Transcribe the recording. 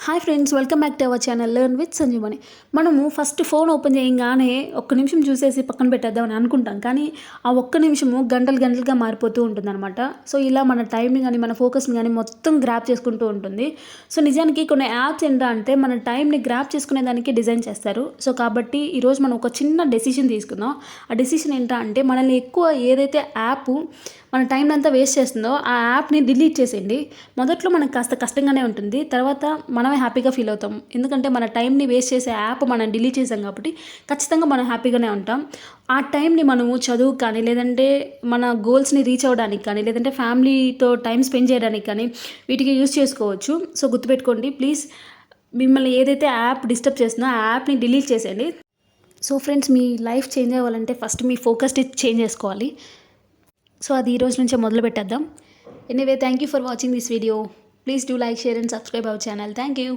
Hi friends, welcome back to our channel learn with Sanjeevani. మనము first phone open చేయగానే ఒక్క నిమిషం చూసేసి పక్కన పెట్టేద్దామని అనుకుంటాం, కానీ ఆ ఒక్క నిమిషము గంటలు గంటలుగా మారిపోతూ ఉంటుందన్నమాట. సో ఇలా మన టైంని కానీ మన ఫోకస్ని కానీ మొత్తం గ్రాప్ చేసుకుంటూ ఉంటుంది. సో నిజానికి కొన్ని యాప్స్ ఏంటంటే మన టైంని గ్రాప్ చేసుకునే దానికి డిజైన్ చేస్తారు. సో కాబట్టి ఈరోజు మనం ఒక చిన్న డెసిషన్ తీసుకుందాం. ఆ డెసిషన్ ఏంటంటే మనల్ని ఎక్కువ ఏదైతే యాప్ మన టైం అంతా వేస్ట్ చేస్తుందో ఆ యాప్ని డిలీట్ చేసేయండి. మొదట్లో మనకు కాస్త కష్టంగానే ఉంటుంది, తర్వాత మనమే హ్యాపీగా ఫీల్ అవుతాం. ఎందుకంటే మన టైంని వేస్ట్ చేసే యాప్ మనం డిలీట్ చేసాం కాబట్టి ఖచ్చితంగా మనం హ్యాపీగానే ఉంటాం. ఆ టైంని మనము చదువు కానీ, లేదంటే మన గోల్స్ని రీచ్ అవ్వడానికి కానీ, లేదంటే ఫ్యామిలీతో టైం స్పెండ్ చేయడానికి కానీ వీటికి యూస్ చేసుకోవచ్చు. సో గుర్తుపెట్టుకోండి ప్లీజ్, మిమ్మల్ని ఏదైతే యాప్ డిస్టర్బ్ చేస్తుందో ఆ యాప్ని డిలీట్ చేసేయండి. సో ఫ్రెండ్స్, మీ లైఫ్ చేంజ్ అవ్వాలంటే ఫస్ట్ మీ ఫోకస్ని చేంజ్ చేసుకోవాలి. సో అది ఈ రోజు నుంచే మొదలు పెట్టేద్దాం. Anyway, thank you for watching this video. Please do like, share and subscribe our channel. Thank you.